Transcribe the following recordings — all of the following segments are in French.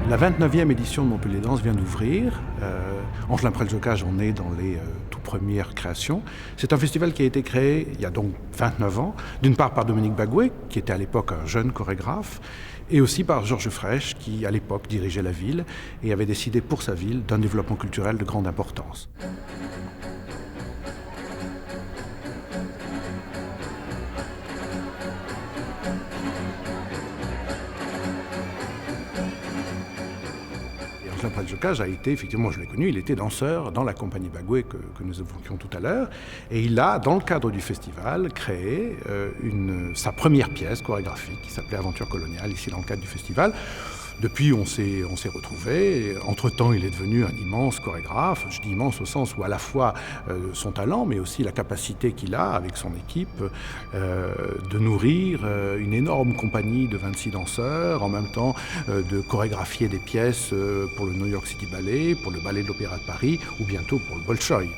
La 29e édition de Montpellier Danse vient d'ouvrir. Angelin Preljoca en est dans les tout premières créations. C'est un festival qui a été créé il y a donc 29 ans, d'une part par Dominique Bagué, qui était à l'époque un jeune chorégraphe, et aussi par Georges Frêche, qui à l'époque dirigeait la ville et avait décidé pour sa ville d'un développement culturel de grande importance. Angelin Preljoca a été, effectivement, je l'ai connu, il était danseur dans la compagnie Bagué que nous évoquions tout à l'heure. Et il a, dans le cadre du festival, créé sa première pièce chorégraphique qui s'appelait Aventure coloniale, ici dans le cadre du festival. Depuis, on s'est retrouvés. Entre-temps, il est devenu un immense chorégraphe. Je dis immense au sens où à la fois son talent, mais aussi la capacité qu'il a, avec son équipe, de nourrir une énorme compagnie de 26 danseurs, en même temps de chorégraphier des pièces pour le New York City Ballet, pour le Ballet de l'Opéra de Paris, ou bientôt pour le Bolchoï.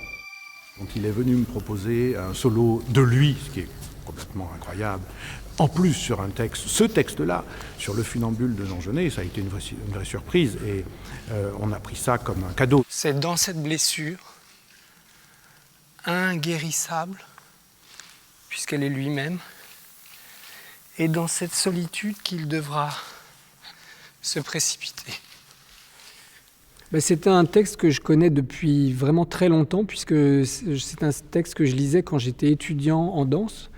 Donc il est venu me proposer un solo de lui, ce qui est complètement incroyable. En plus, sur un texte, ce texte-là, sur le funambule de Jean Genet, ça a été une vraie surprise et on a pris ça comme un cadeau. C'est dans cette blessure, inguérissable, puisqu'elle est lui-même, et dans cette solitude qu'il devra se précipiter. C'est un texte que je connais depuis vraiment très longtemps, puisque c'est un texte que je lisais quand j'étais étudiant en danse,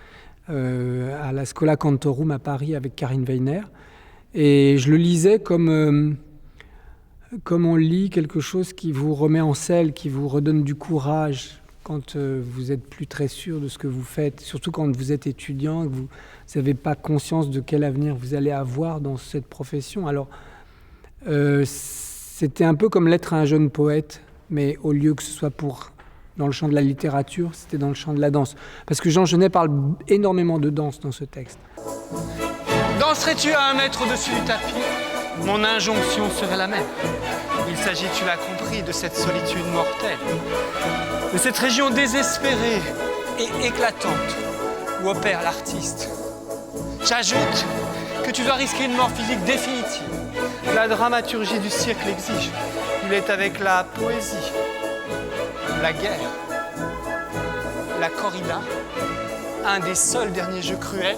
à la Schola Cantorum à Paris avec Karine Weiner. Et je le lisais comme on lit quelque chose qui vous remet en selle, qui vous redonne du courage quand vous n'êtes plus très sûr de ce que vous faites, surtout quand vous êtes étudiant, que vous n'avez pas conscience de quel avenir vous allez avoir dans cette profession. Alors, c'était un peu comme l'être un jeune poète, mais au lieu que ce soit dans le champ de la littérature, c'était dans le champ de la danse. Parce que Jean Genet parle énormément de danse dans ce texte. Danserais-tu à 1 mètre au-dessus du tapis? Mon injonction serait la même. Il s'agit, tu l'as compris, de cette solitude mortelle, de cette région désespérée et éclatante où opère l'artiste. J'ajoute que tu dois risquer une mort physique définitive. La dramaturgie du cirque l'exige. Il est avec la poésie, la guerre, la corrida, un des seuls derniers jeux cruels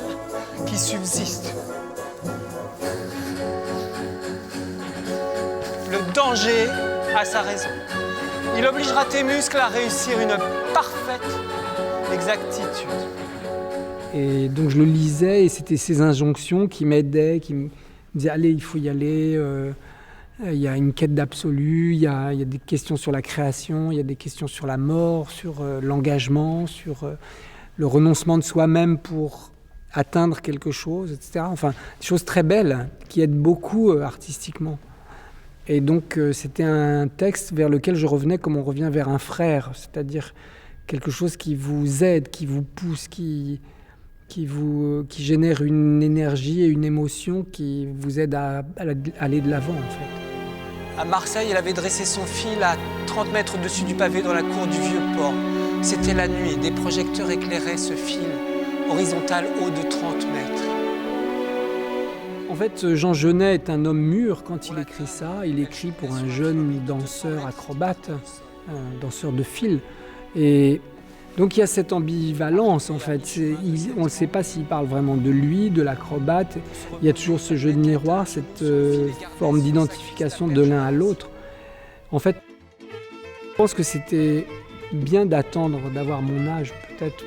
qui subsistent. Le danger a sa raison. Il obligera tes muscles à réussir une parfaite exactitude. Et donc je le lisais et c'était ces injonctions qui m'aidaient, qui me disaient « Allez, il faut y aller ». Il y a une quête d'absolu, il y a des questions sur la création, il y a des questions sur la mort, sur l'engagement, sur le renoncement de soi-même pour atteindre quelque chose, etc. Enfin, des choses très belles qui aident beaucoup artistiquement. Et donc, c'était un texte vers lequel je revenais comme on revient vers un frère, c'est-à-dire quelque chose qui vous aide, qui vous pousse, qui génère une énergie et une émotion qui vous aide à aller de l'avant, en fait. À Marseille, elle avait dressé son fil à 30 mètres au-dessus du pavé dans la cour du Vieux-Port. C'était la nuit, des projecteurs éclairaient ce fil horizontal haut de 30 mètres. En fait, Jean Genet est un homme mûr quand il écrit ça. Il écrit pour un jeune danseur acrobate, un danseur de fil. Et donc il y a cette ambivalence en fait. On ne sait pas s'il parle vraiment de lui, de l'acrobate. Il y a toujours ce jeu de miroir, cette forme d'identification de l'un à l'autre. En fait, je pense que c'était bien d'attendre, d'avoir mon âge peut-être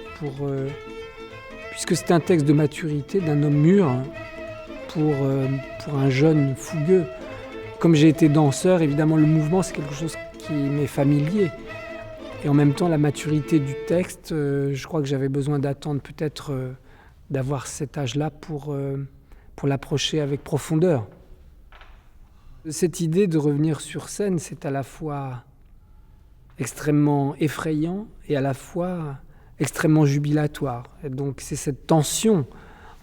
puisque c'est un texte de maturité d'un homme mûr pour un jeune fougueux. Comme j'ai été danseur, évidemment le mouvement c'est quelque chose qui m'est familier. Et en même temps, la maturité du texte, je crois que j'avais besoin d'attendre peut-être d'avoir cet âge-là pour l'approcher avec profondeur. Cette idée de revenir sur scène, c'est à la fois extrêmement effrayant et à la fois extrêmement jubilatoire. Et donc c'est cette tension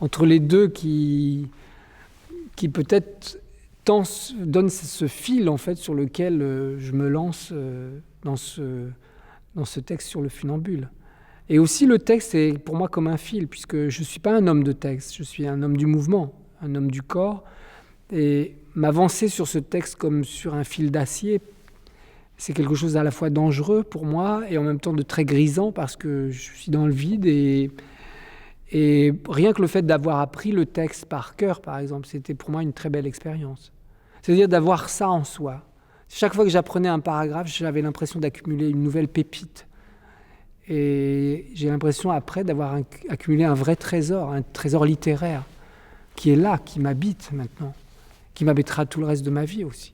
entre les deux qui peut-être donne ce fil en fait, sur lequel je me lance dans ce texte sur le funambule. Et aussi le texte est pour moi comme un fil, puisque je ne suis pas un homme de texte, je suis un homme du mouvement, un homme du corps. Et m'avancer sur ce texte comme sur un fil d'acier, c'est quelque chose à la fois dangereux pour moi et en même temps de très grisant parce que je suis dans le vide et rien que le fait d'avoir appris le texte par cœur, par exemple, c'était pour moi une très belle expérience. C'est-à-dire d'avoir ça en soi. Chaque fois que j'apprenais un paragraphe, j'avais l'impression d'accumuler une nouvelle pépite. Et j'ai l'impression après d'avoir accumulé un trésor littéraire qui est là, qui m'habite maintenant, qui m'habitera tout le reste de ma vie aussi.